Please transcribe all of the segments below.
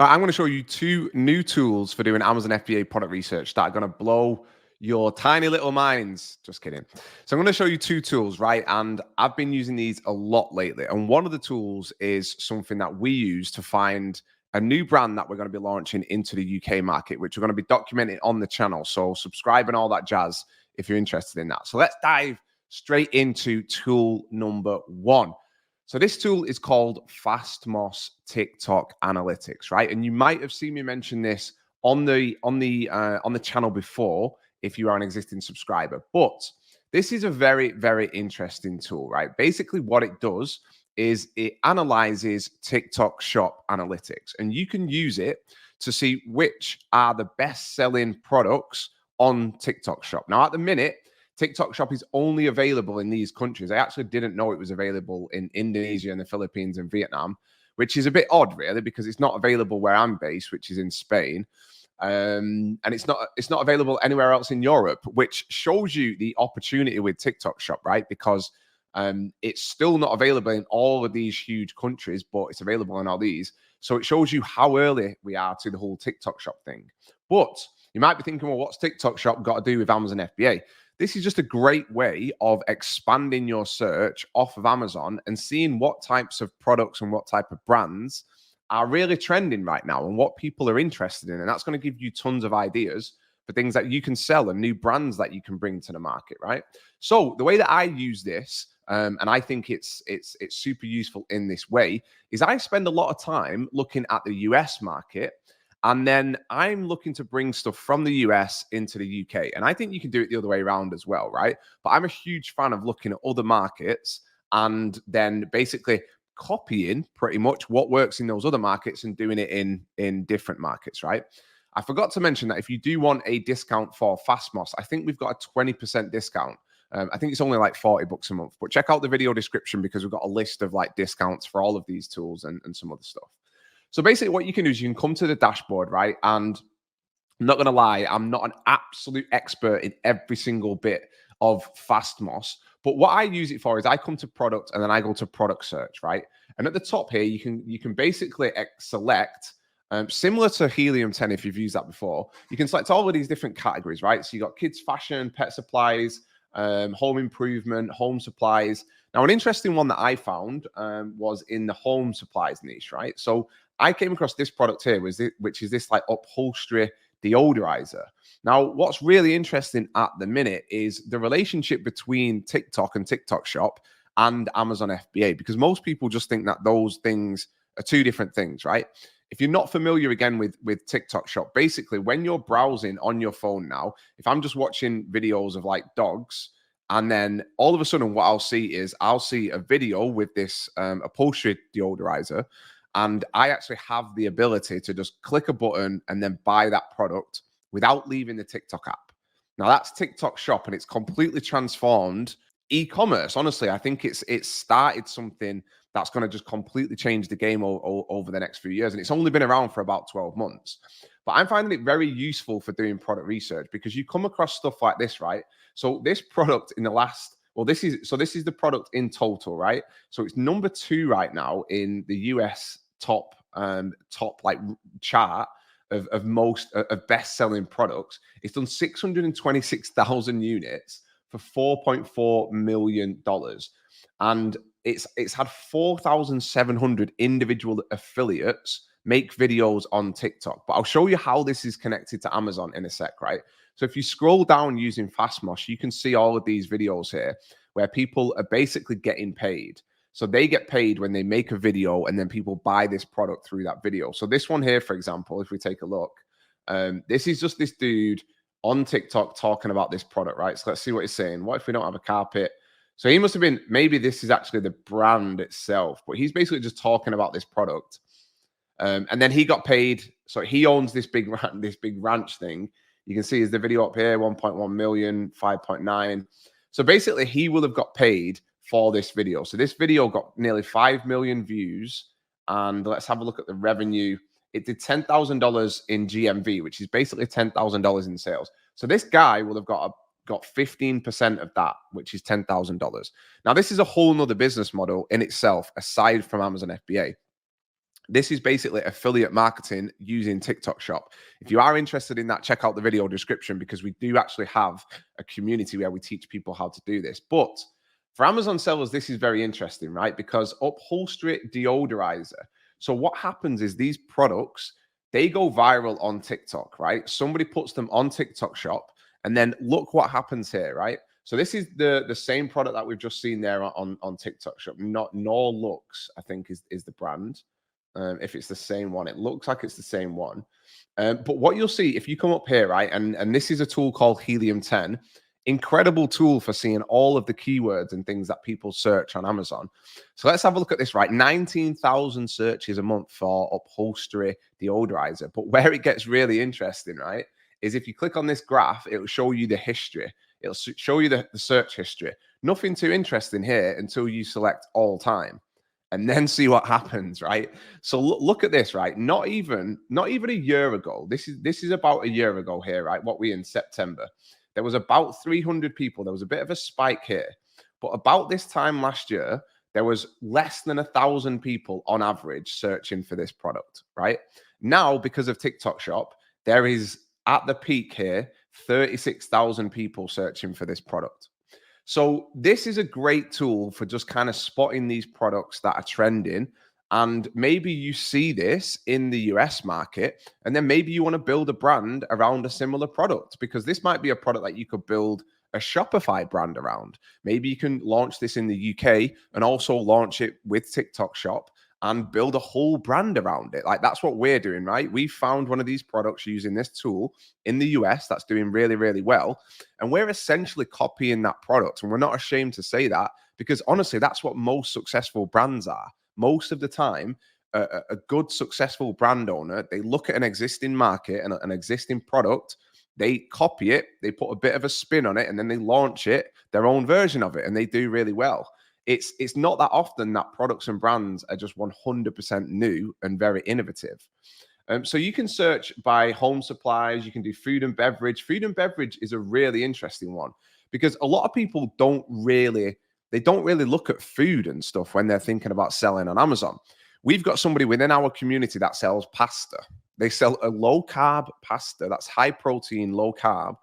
I'm going to show you two new tools for doing Amazon FBA product research that are going to blow your tiny little minds. Just kidding. So I'm going to show you two tools, right? And I've been using these a lot lately. And one of the tools is something that we use to find a new brand that we're going to be launching into the UK market, which we're going to be documenting on the channel. So subscribe and all that jazz if you're interested in that. So let's dive straight into tool number one. So this tool is called FastMoss TikTok Analytics, right? And you might have seen me mention this on the channel before if you are an existing subscriber. But this is a very, very interesting tool, right? Basically, what it does is it analyzes TikTok Shop analytics, and you can use it to see which are the best-selling products on TikTok Shop. Now, at the minute, TikTok Shop is only available in these countries. I actually didn't know it was available in Indonesia and the Philippines and Vietnam, which is a bit odd, really, because it's not available where I'm based, which is in Spain. And it's not available anywhere else in Europe, which shows you the opportunity with TikTok Shop, right? Because it's still not available in all of these huge countries, but it's available in all these. So it shows you how early we are to the whole TikTok Shop thing. But you might be thinking, well, what's TikTok Shop got to do with Amazon FBA? This is just a great way of expanding your search off of Amazon and seeing what types of products and what type of brands are really trending right now and what people are interested in. And that's going to give you tons of ideas for things that you can sell and new brands that you can bring to the market, right? So the way that I use this, and I think it's super useful in this way, is I spend a lot of time looking at the US market. And then I'm looking to bring stuff from the US into the UK. And I think you can do it the other way around as well, right? But I'm a huge fan of looking at other markets and then basically copying pretty much what works in those other markets and doing it in different markets, right? I forgot to mention that if you do want a discount for FastMoss, I think we've got a 20% discount. I think it's only like $40 a month, but check out the video description because we've got a list of like discounts for all of these tools and some other stuff. So basically what you can do is you can come to the dashboard, right? And I'm not going to lie, I'm not an absolute expert in every single bit of FastMoss. But what I use it for is I come to product and then I go to product search, right? And at the top here, you can basically select, similar to Helium 10 if you've used that before, you can select all of these different categories, right? So you got kids fashion, pet supplies, home improvement, home supplies. Now, an interesting one that I found was in the home supplies niche, right? So I came across this product here, which is this like upholstery deodorizer. Now, what's really interesting at the minute is the relationship between TikTok and TikTok Shop and Amazon FBA, because most people just think that those things are two different things, right? If you're not familiar again with TikTok Shop, basically when you're browsing on your phone now, if I'm just watching videos of like dogs, and then all of a sudden what I'll see a video with this upholstery deodorizer, and I actually have the ability to just click a button and then buy that product without leaving the TikTok app. Now that's TikTok Shop, and it's completely transformed e-commerce. Honestly, I think it's started something that's going to just completely change the game over the next few years. And it's only been around for about 12 months. But I'm finding it very useful for doing product research because you come across stuff like this, right? So this product in the last, well, this is the product in total, right? So it's number 2 right now in the US top like chart of most of best-selling products. It's done 626,000 units for $4.4 million. And it's had 4,700 individual affiliates make videos on TikTok. But I'll show you how this is connected to Amazon in a sec, right? So if you scroll down using FastMoss, you can see all of these videos here where people are basically getting paid. So they get paid when they make a video and then people buy this product through that video. So this one here, for example, if we take a look, this is just this dude on TikTok talking about this product, right? So let's see what he's saying. What if we don't have a carpet? So he must have been, maybe this is actually the brand itself, but he's basically just talking about this product. And then he got paid. So he owns this big ranch thing. You can see is the video up here, 1.1 million, 5.9. So basically he will have got paid for this video. So this video got nearly 5 million views. And let's have a look at the revenue. It did $10,000 in GMV, which is basically $10,000 in sales. So this guy will have got 15% of that, which is $10,000. Now, this is a whole nother business model in itself, aside from Amazon FBA. This is basically affiliate marketing using TikTok Shop. If you are interested in that, check out the video description because we do actually have a community where we teach people how to do this. But for Amazon sellers, this is very interesting, right? Because upholstery deodorizer. So what happens is these products, they go viral on TikTok, right? Somebody puts them on TikTok Shop, and then look what happens here, right? So this is the same product that we've just seen there on TikTok Shop. Not Nor Lux, I think is the brand. If it's the same one, it looks like it's the same one. But what you'll see if you come up here, right, and this is a tool called Helium 10, incredible tool for seeing all of the keywords and things that people search on Amazon. So let's have a look at this, right? 19,000 searches a month for upholstery deodorizer. But where it gets really interesting, right, is if you click on this graph, it will show you the history. It'll show you the search history. Nothing too interesting here until you select all time, and then see what happens, right? So look at this, right? Not even a year ago. This is about a year ago here, right? What we in September. There was about 300 people. There was a bit of a spike here, but about this time last year, there was less than 1,000 people on average searching for this product, right? Now, because of TikTok Shop, there is at the peak here 36,000 people searching for this product. So this is a great tool for just kind of spotting these products that are trending. And maybe you see this in the US market, and then maybe you want to build a brand around a similar product, because this might be a product that you could build a Shopify brand around. Maybe you can launch this in the UK and also launch it with TikTok Shop and build a whole brand around it. Like that's what we're doing, right? We found one of these products using this tool in the US that's doing really, really well. And we're essentially copying that product. And we're not ashamed to say that, because honestly, that's what most successful brands are. Most of the time, a good, successful brand owner, they look at an existing market and an existing product, they copy it, they put a bit of a spin on it, and then they launch it, their own version of it, and they do really well. It's not that often that products and brands are just 100% new and very innovative. So you can search by home supplies. You can do food and beverage. Food and beverage is a really interesting one, because a lot of people don't really look at food and stuff when they're thinking about selling on Amazon. We've got somebody within our community that sells pasta. They sell a low carb pasta that's high protein, low carb,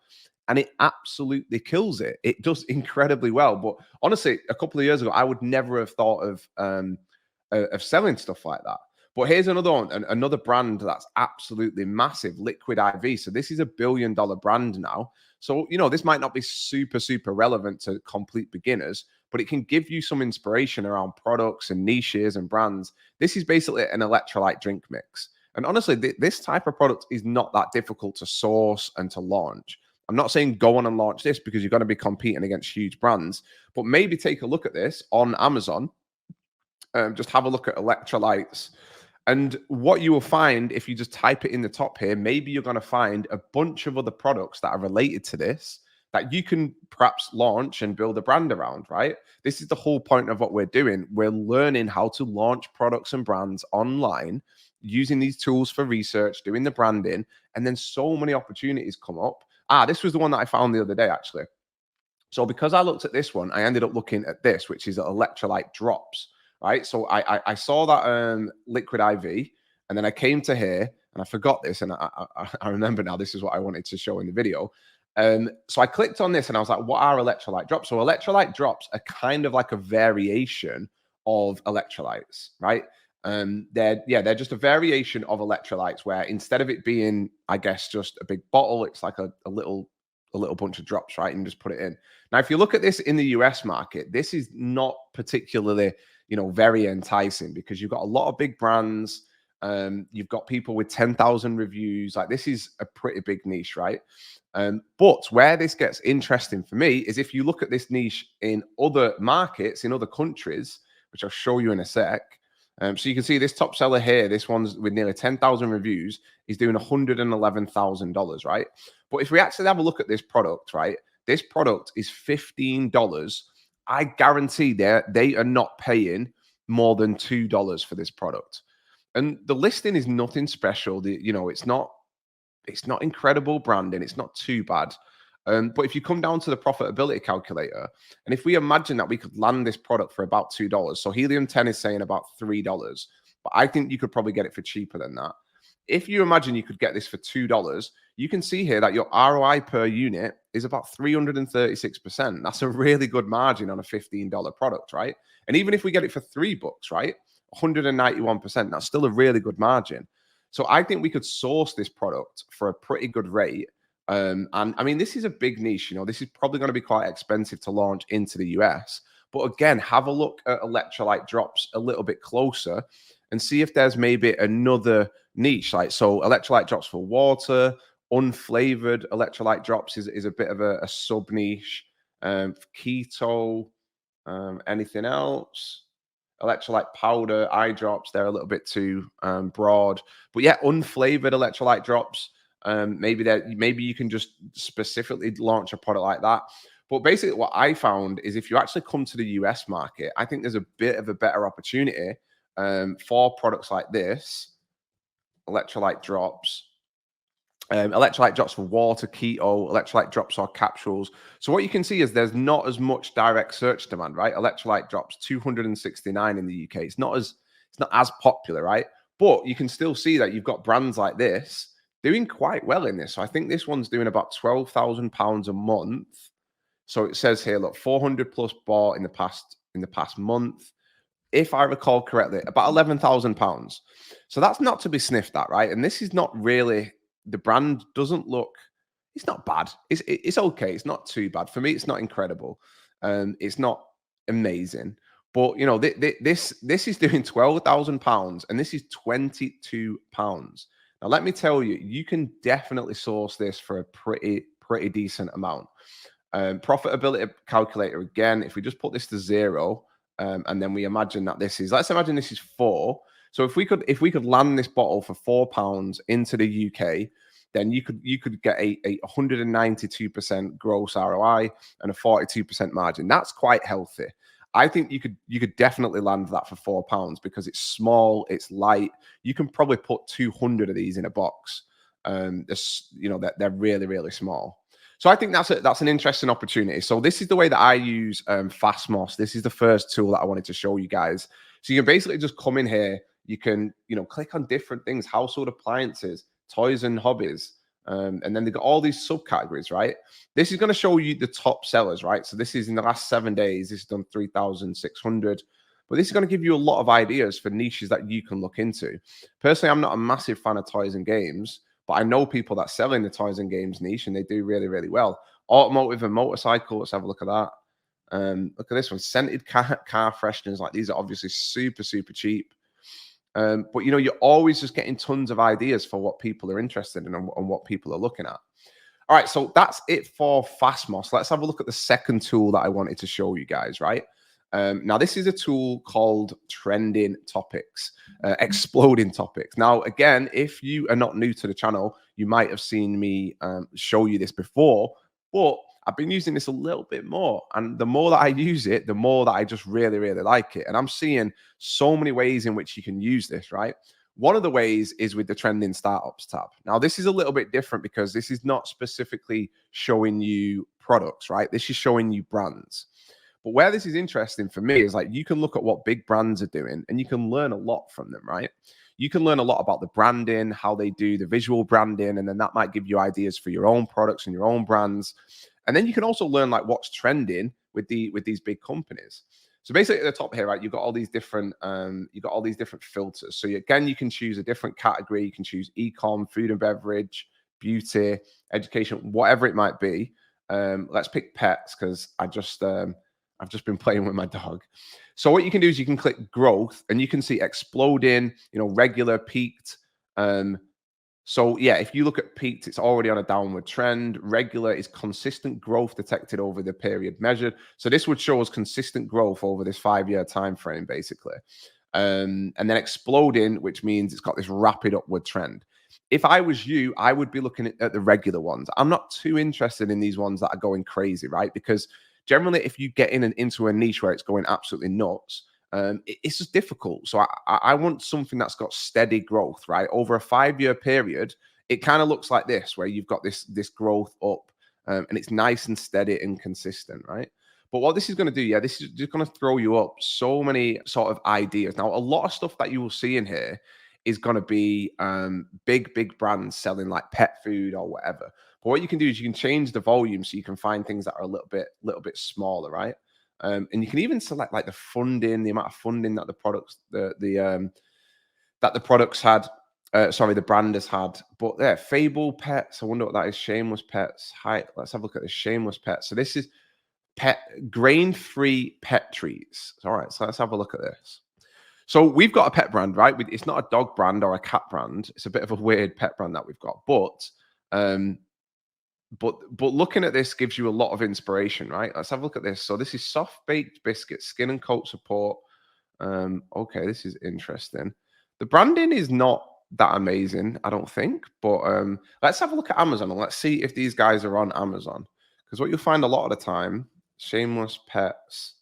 and it absolutely kills it. It does incredibly well. But honestly, a couple of years ago, I would never have thought of selling stuff like that. But here's another one, another brand that's absolutely massive, Liquid IV. So this is $1 billion brand now. So, this might not be super, super relevant to complete beginners, but it can give you some inspiration around products and niches and brands. This is basically an electrolyte drink mix. And honestly, this type of product is not that difficult to source and to launch. I'm not saying go on and launch this, because you're going to be competing against huge brands, but maybe take a look at this on Amazon. Just have a look at electrolytes. And what you will find, if you just type it in the top here, maybe you're going to find a bunch of other products that are related to this that you can perhaps launch and build a brand around, right? This is the whole point of what we're doing. We're learning how to launch products and brands online using these tools for research, doing the branding, and then so many opportunities come up. This was the one that I found the other day, actually. So because I looked at this one, I ended up looking at this, which is electrolyte drops, right? So I saw that Liquid IV, and then I came to here, and I forgot this, and I remember now. This is what I wanted to show in the video. So I clicked on this, and I was like, what are electrolyte drops? So electrolyte drops are kind of like a variation of electrolytes, right? They're just a variation of electrolytes, where instead of it being, I guess, just a big bottle, it's like a little bunch of drops, right? And just put it in. Now, if you look at this in the US market, this is not particularly, very enticing, because you've got a lot of big brands. You've got people with 10,000 reviews. Like, this is a pretty big niche, right? But where this gets interesting for me is if you look at this niche in other markets, in other countries, which I'll show you in a sec. So you can see this top seller here, this one's with nearly 10,000 reviews, is doing $111,000, right? But if we actually have a look at this product, right, this product is $15. I guarantee they are not paying more than $2 for this product. And the listing is nothing special. It's not incredible branding. It's not too bad. But if you come down to the profitability calculator, and if we imagine that we could land this product for about $2, so Helium 10 is saying about $3, but I think you could probably get it for cheaper than that. If you imagine you could get this for $2, you can see here that your ROI per unit is about 336%. That's a really good margin on a $15 product, right? And even if we get it for $3, right, 191%, that's still a really good margin. So I think we could source this product for a pretty good rate. And I mean, this is a big niche. This is probably going to be quite expensive to launch into the US. But again, have a look at electrolyte drops a little bit closer and see if there's maybe another niche. Like, so electrolyte drops for water, unflavored electrolyte drops is a bit of a sub niche. Keto, anything else? Electrolyte powder, eye drops, they're a little bit too broad. But yeah, unflavored electrolyte drops. Maybe you can just specifically launch a product like that. But basically, what I found is if you actually come to the US market, I think there's a bit of a better opportunity for products like this, electrolyte drops. Electrolyte drops for water, keto, electrolyte drops or capsules. So what you can see is there's not as much direct search demand, right? Electrolyte drops 269 in the UK. It's not as popular, right? But you can still see that you've got brands like this doing quite well in this. So I think this one's doing about £12,000 a month. So it says here, look, 400 plus bought in the past month. If I recall correctly, about £11,000. So that's not to be sniffed at, right? And this is not really, the brand doesn't look, it's not bad. It's okay. It's not too bad. For me, it's not incredible. It's not amazing. But, this is doing £12,000 and this is £22. Now, let me tell you, you can definitely source this for a pretty decent amount. Profitability calculator, again, if we just put this to 0, and then we imagine that let's imagine this is 4. So if we could land this bottle for £4 into the UK, then you could get a 192% gross ROI and a 42% margin. That's quite healthy. I think you could definitely land that for £4 because it's small, it's light. You can probably put 200 of these in a box. They're really, really small. So I think that's an interesting opportunity. So this is the way that I use FastMoss. This is the first tool that I wanted to show you guys. So you can basically just come in here. You can, click on different things, household appliances, toys and hobbies. And then they've got all these subcategories, right? This is going to show you the top sellers, right? So this is in the last 7 days. This has done 3,600. But this is going to give you a lot of ideas for niches that you can look into. Personally, I'm not a massive fan of toys and games, but I know people that sell in the toys and games niche and they do really, really well. Automotive and motorcycle, let's have a look at that. Look at this one, scented car fresheners. Like, these are obviously super, super cheap. But you're always just getting tons of ideas for what people are interested in and what people are looking at. All right, so that's it for FastMoss. Let's have a look at the second tool that I wanted to show you guys, right? Now, this is a tool called Trending Topics, Exploding Topics. Now, again, if you are not new to the channel, you might have seen me show you this before, but I've been using this a little bit more. And the more that I use it, the more that I just really, really like it. And I'm seeing so many ways in which you can use this, right? One of the ways is with the Trending Startups tab. Now, this is a little bit different because this is not specifically showing you products, right? This is showing you brands. But where this is interesting for me is, like, you can look at what big brands are doing and you can learn a lot from them, right? You can learn a lot about the branding, how they do the visual branding, and then that might give you ideas for your own products and your own brands. And then you can also learn, like, what's trending with these big companies. So basically at the top here, right, you've got all these different filters. So again, you can choose a different category. You can choose e-com, food and beverage, beauty, education, whatever it might be. Let's pick pets because I've just been playing with my dog. So what you can do is you can click growth and you can see exploding, regular, peaked. So yeah, if you look at peaked, it's already on a downward trend. Regular is consistent growth detected over the period measured. So this would show us consistent growth over this 5-year time frame, basically. And then exploding, which means it's got this rapid upward trend. If I was you, I would be looking at the regular ones. I'm not too interested in these ones that are going crazy, right? Because generally, if you get into a niche where it's going absolutely nuts, it's just difficult. So I want something that's got steady growth, right? Over a 5-year period, it kind of looks like this, where you've got this growth up, and it's nice and steady and consistent, right? But what this is going to do, yeah, this is just going to throw you up so many sort of ideas. Now, a lot of stuff that you will see in here is going to be big brands selling like pet food or whatever. But what you can do is you can change the volume so you can find things that are a little bit smaller, right? And you can even select like the funding, the amount of funding that the products, that the products had. Sorry, the brand has had. But yeah, Fable Pets. I wonder what that is. Shameless Pets. Hi, let's have a look at this. Shameless Pets. So this is pet grain-free pet treats. All right, so let's have a look at this. So we've got a pet brand, right? It's not a dog brand or a cat brand. It's a bit of a weird pet brand that we've got, um, but looking at this gives you a lot of inspiration, right? Let's have a look at this. So this is soft baked biscuits, skin and coat support. Okay, this is interesting. The branding is not that amazing, I don't think. But let's have a look at Amazon and let's see if these guys are on Amazon. Because what you'll find a lot of the time, Shameless Pets.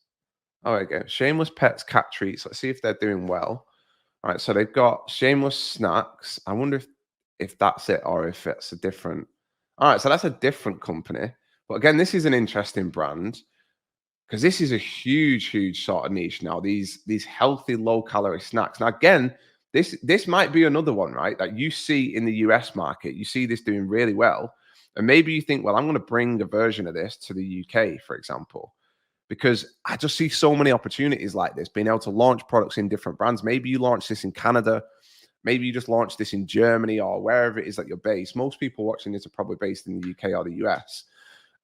Oh, there you go. Shameless Pets cat treats. Let's see if they're doing well. All right, so they've got Shameless Snacks. I wonder if that's it or if it's a different. All right, so that's a different company. But again, this is an interesting brand because this is a huge sort of niche now. These healthy, low-calorie snacks. Now, again, this might be another one, right? That you see in the US market. You see this doing really well. And maybe you think, well, I'm going to bring a version of this to the UK, for example, because I just see so many opportunities like this, being able to launch products in different brands. Maybe you launch this in Canada. Maybe you just launch this in Germany or wherever it is that you're based. Most people watching this are probably based in the UK or the US.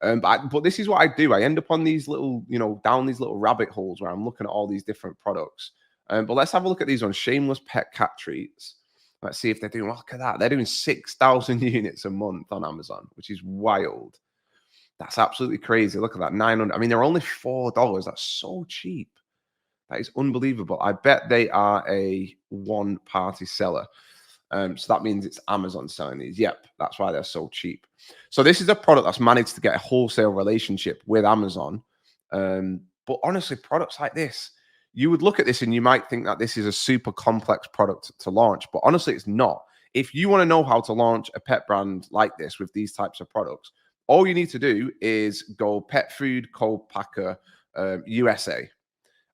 But this is what I do. I end up on these little, down these little rabbit holes where I'm looking at all these different products. But let's have a look at these on Shameless Pet Cat Treats. Let's see if they're doing, look at that. They're doing 6,000 units a month on Amazon, which is wild. That's absolutely crazy. Look at that, 900. I mean, they're only $4. That's so cheap. That is unbelievable. I bet they are a one-party seller. So that means it's Amazon selling these. Yep, that's why they're so cheap. So this is a product that's managed to get a wholesale relationship with Amazon. But honestly, products like this, you would look at this and you might think that this is a super complex product to launch, but honestly, it's not. If you want to know how to launch a pet brand like this with these types of products, all you need to do is go pet food co-packer USA.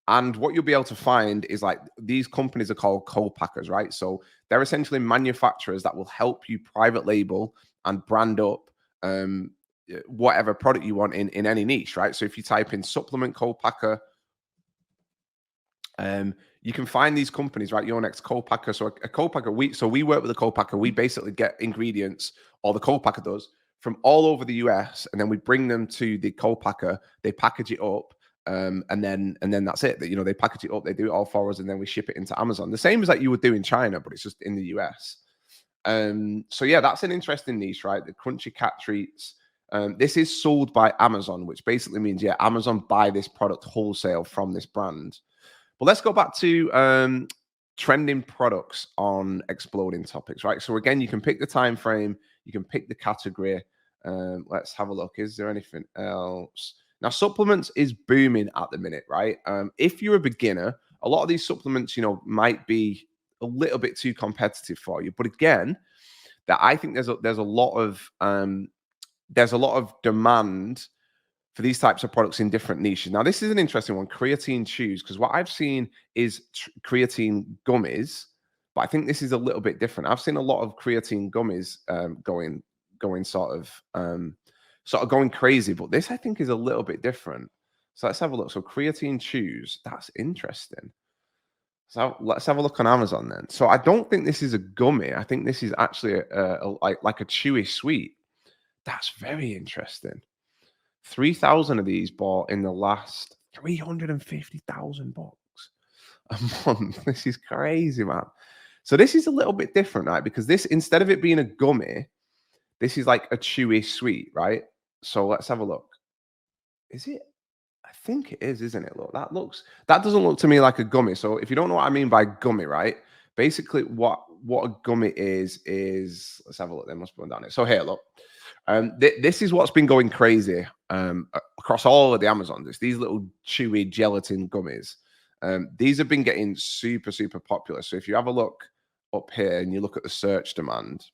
And what you'll be able to find is like these companies are called co-packers, right? So they're essentially manufacturers that will help you private label and brand up whatever product you want in any niche, right? So if you type in supplement co-packer, you can find these companies, right? Your next co-packer. So a co-packer, we work with a co-packer. We basically get ingredients, or the co-packer does, from all over the US, and then we bring them to the co-packer. They package it up. And then that's it. They package it up, they do it all for us, and then we ship it into Amazon. The same as that you would do in China, but it's just in the US. So yeah, that's an interesting niche, right? The crunchy cat treats. This is sold by Amazon, which basically means Amazon buy this product wholesale from this brand. But let's go back to trending products on exploding topics, right? So again, you can pick the time frame, you can pick the category. Let's have a look. Is there anything else? Now, supplements is booming at the minute, right? If you're a beginner, a lot of these supplements, might be a little bit too competitive for you. But again, that I think there's a lot of demand for these types of products in different niches. Now, this is an interesting one, creatine chews, because what I've seen is creatine gummies, but I think this is a little bit different. I've seen a lot of creatine gummies going sort of going crazy, but this I think is a little bit different. So let's have a look. So creatine chews, that's interesting. So let's have a look on Amazon then. So I don't think this is a gummy. I think this is actually like a chewy sweet. That's very interesting. 3,000 of these bought in the last 350,000 bucks a month. This is crazy, man. So this is a little bit different, right? Because this, instead of it being a gummy, this is like a chewy sweet, right? So let's have a look. Is it? I think it is, isn't it? Look, that doesn't look to me like a gummy. So if you don't know what I mean by gummy, right? Basically, what a gummy is let's have a look. There must be one down here. So here, look. This is what's been going crazy across all of the Amazons. It's these little chewy gelatin gummies. These have been getting super popular. So if you have a look up here and you look at the search demand,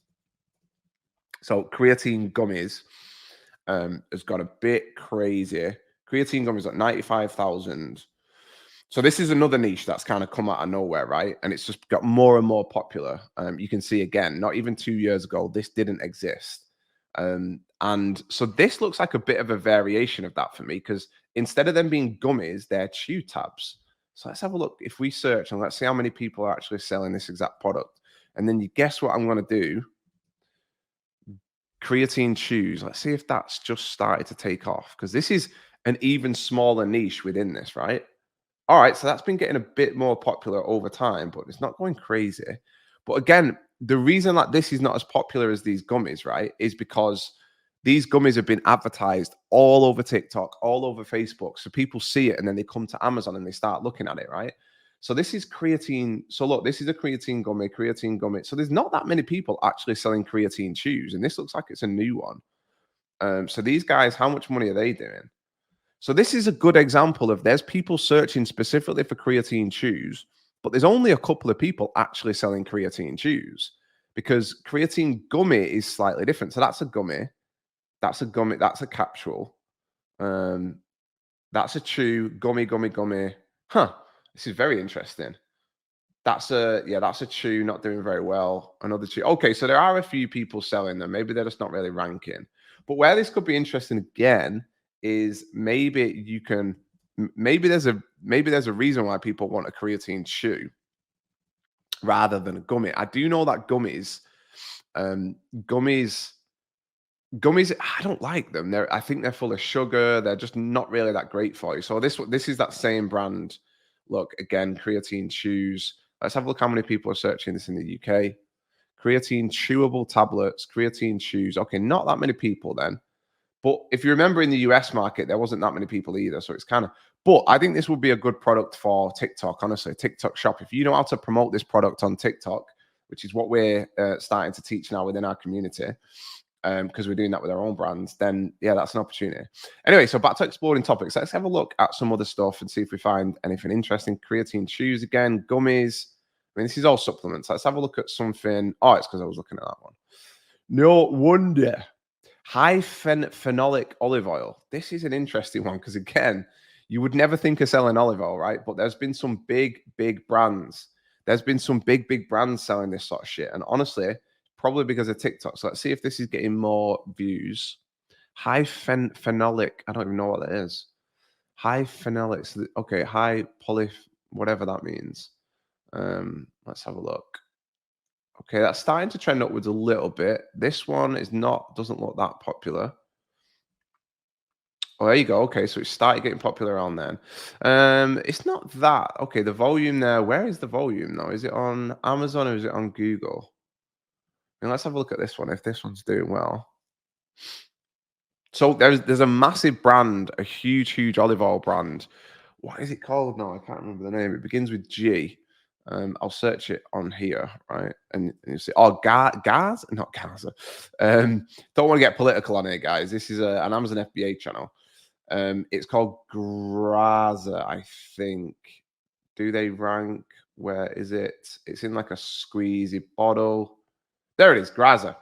so creatine gummies has got a bit crazy. Creatine gummies at 95,000. So this is another niche that's kind of come out of nowhere, right? And it's just got more and more popular. You can see again, not even 2 years ago, this didn't exist. And so this looks like a bit of a variation of that for me, because instead of them being gummies, they're chew tabs. So let's have a look. If we search and let's see how many people are actually selling this exact product. And then you guess what I'm going to do? Creatine chews. Let's see if that's just started to take off, because this is an even smaller niche within this, right? All right, so that's been getting a bit more popular over time, but it's not going crazy. But again, the reason that this is not as popular as these gummies, right, is because these gummies have been advertised all over TikTok, all over Facebook. So people see it and then they come to Amazon and they start looking at it, right? So this is creatine. So look, this is a creatine gummy, creatine gummy. So there's not that many people actually selling creatine chews, and this looks like it's a new one. So these guys, how much money are they doing? So this is a good example of there's people searching specifically for creatine chews, but there's only a couple of people actually selling creatine chews, because creatine gummy is slightly different. So that's a gummy, that's a gummy, that's a capsule, um, that's a chew, gummy, gummy, gummy. Huh. This is very interesting. That's a chew, not doing very well. Another chew. Okay, so there are a few people selling them. Maybe they're just not really ranking. But where this could be interesting again is maybe you can maybe there's a reason why people want a creatine chew rather than a gummy. I do know that um, gummies, gummies, I don't like them. I think they're full of sugar. They're just not really that great for you. So this is that same brand. Look again, creatine chews. Let's have a look how many people are searching this in the UK. Creatine chewable tablets, creatine chews. Okay, not that many people then. But if you remember in the US market, there wasn't that many people either. So it's kind of, but I think this would be a good product for TikTok, honestly, TikTok shop. If you know how to promote this product on TikTok, which is what we're starting to teach now within our community, because we're doing that with our own brands, then yeah, that's an opportunity. Anyway, so back to exploring topics. Let's have a look at some other stuff and see if we find anything interesting. Creatine chews again, gummies. I mean, this is all supplements. Let's have a look at something. Oh, it's because I was looking at that one. No wonder. High phenolic olive oil. This is an interesting one because, again, you would never think of selling olive oil, right? But there's been some big brands. There's been some big brands selling this sort of shit. And honestly, probably because of TikTok. So let's see if this is getting more views. High phenolic. I don't even know what that is. High phenolic. Okay, high poly, whatever that means. Let's have a look. Okay, that's starting to trend upwards a little bit. This one doesn't look that popular. Oh, there you go. Okay, so it started getting popular around then. It's not that. Okay, the volume there. Where is the volume now? Is it on Amazon or is it on Google? And let's have a look at this one, if this one's doing well. So there's a massive brand, a huge olive oil brand. What is it called now? I can't remember the name. It begins with G. I'll search it on here, right? And you see, oh, Gaz, not Gaza. Don't want to get political on it, guys. This is an Amazon FBA channel. It's called Graza, I think. Do they rank? Where is it? It's in like a squeezy bottle. There it is, Graza.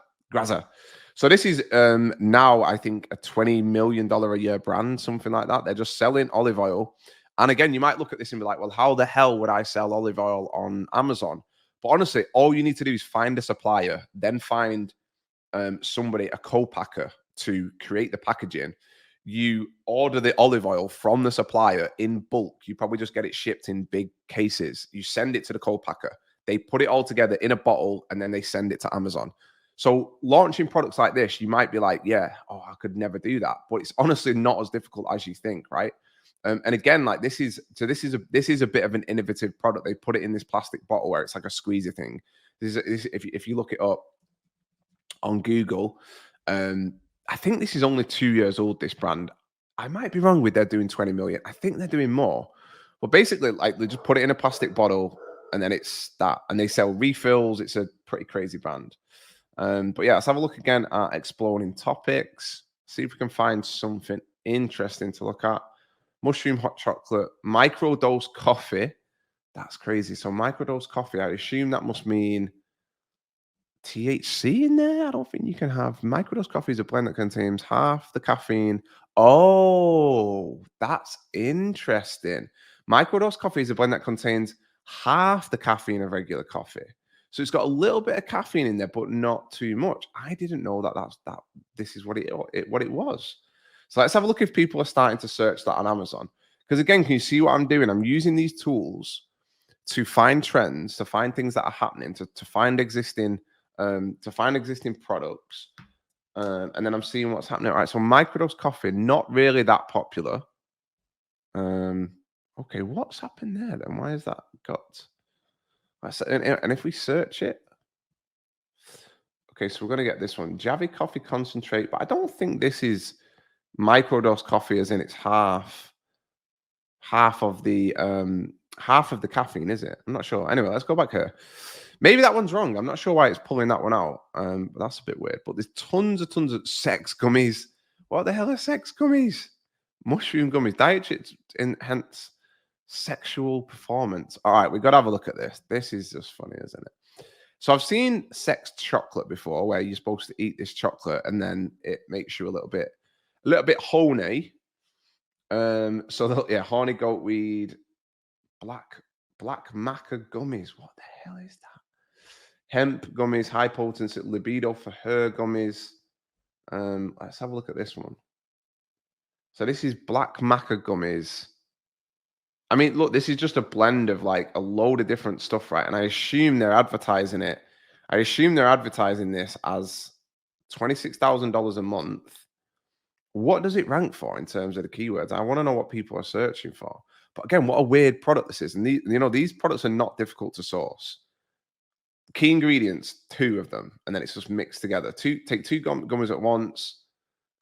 So this is now, I think, a $20 million a year brand, something like that. They're just selling olive oil. And again, you might look at this and be like, well, how the hell would I sell olive oil on Amazon? But honestly, all you need to do is find a supplier, then find somebody, a co-packer, to create the packaging. You order the olive oil from the supplier in bulk. You probably just get it shipped in big cases. You send it to the co-packer. They put it all together in a bottle and then they send it to Amazon. So launching products like this, you might be like, yeah, oh, I could never do that. But it's honestly not as difficult as you think, right? And again, like this is a bit of an innovative product. They put it in this plastic bottle where it's like a squeezer thing. If you look it up on Google, I think this is only 2 years old, this brand. I might be wrong with they're doing 20 million. I think they're doing more. But basically, like they just put it in a plastic bottle and then it's that. And they sell refills. It's a pretty crazy brand. But yeah, let's have a look again at exploring topics. See if we can find something interesting to look at. Mushroom hot chocolate, microdose coffee. That's crazy. So microdose coffee, I assume that must mean THC in there. I don't think you can have microdose coffee is a blend that contains half the caffeine. Oh, that's interesting. Microdose coffee is a blend that contains half the caffeine of regular coffee. So it's got a little bit of caffeine in there, but not too much. I didn't know that this is what it was. So let's have a look if people are starting to search that on Amazon. Because again, can you see what I'm doing? I'm using these tools to find trends, to find things that are happening, to find existing products. And then I'm seeing what's happening. All right, so microdose coffee, not really that popular. Okay, what's happened there then? Why has that got? And if we search it, okay, so we're gonna get this one, Javi coffee concentrate, but I don't think this is microdose coffee, as in it's half of the caffeine, is it? I'm not sure. Anyway, let's go back here. Maybe that one's wrong. I'm not sure why it's pulling that one out. But that's a bit weird. But there's tons of sex gummies. What the hell are sex gummies? Mushroom gummies, diet enhance sexual performance. All right, we've got to have a look at this. This is just funny, isn't it? So I've seen sex chocolate before, where you're supposed to eat this chocolate and then it makes you a little bit horny. So yeah, horny goat weed, black maca gummies. What the hell is that? Hemp gummies, high potency libido for her gummies. Let's have a look at this one. So this is black maca gummies. I mean, look, this is just a blend of like a load of different stuff, right? And I assume they're advertising it. I assume they're advertising this as $26,000 a month. What does it rank for in terms of the keywords? I want to know what people are searching for. But again, what a weird product this is. And these products are not difficult to source. Key ingredients, 2 of them, and then it's just mixed together. Take 2 gummies at once.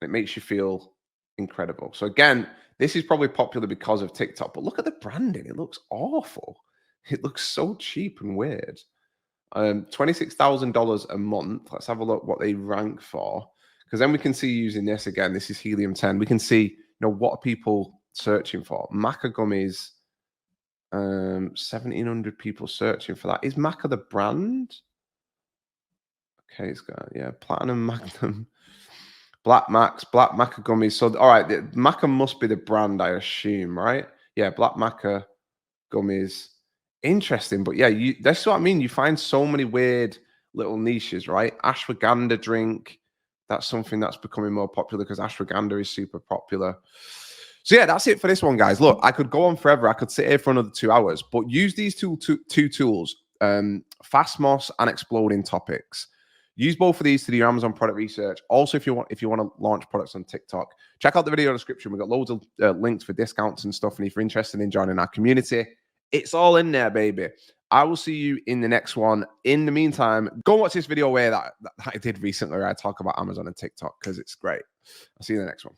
It makes you feel incredible. So again, this is probably popular because of TikTok, but look at the branding. It looks awful. It looks so cheap and weird. $26,000 a month. Let's have a look what they rank for, because then we can see using this again. This is helium 10. We can see, what are people searching for? Maca gummies. 1,700 people searching for that. Is Maca the brand? Okay, it's got Platinum Magnum, Black Maca gummies. So all right, Maca must be the brand, I assume, right? Yeah, Black Maca gummies. Interesting, but yeah, that's what I mean. You find so many weird little niches, right? Ashwagandha drink. That's something that's becoming more popular because ashwagandha is super popular. So yeah, that's it for this one, guys. Look, I could go on forever. I could sit here for another 2 hours, but use these two tools, FastMoss and Exploding Topics. Use both of these to do your Amazon product research. Also, if you want to launch products on TikTok, check out the video description. We've got loads of links for discounts and stuff. And if you're interested in joining our community, it's all in there, baby. I will see you in the next one. In the meantime, go watch this video that I did recently where I talk about Amazon and TikTok because it's great. I'll see you in the next one.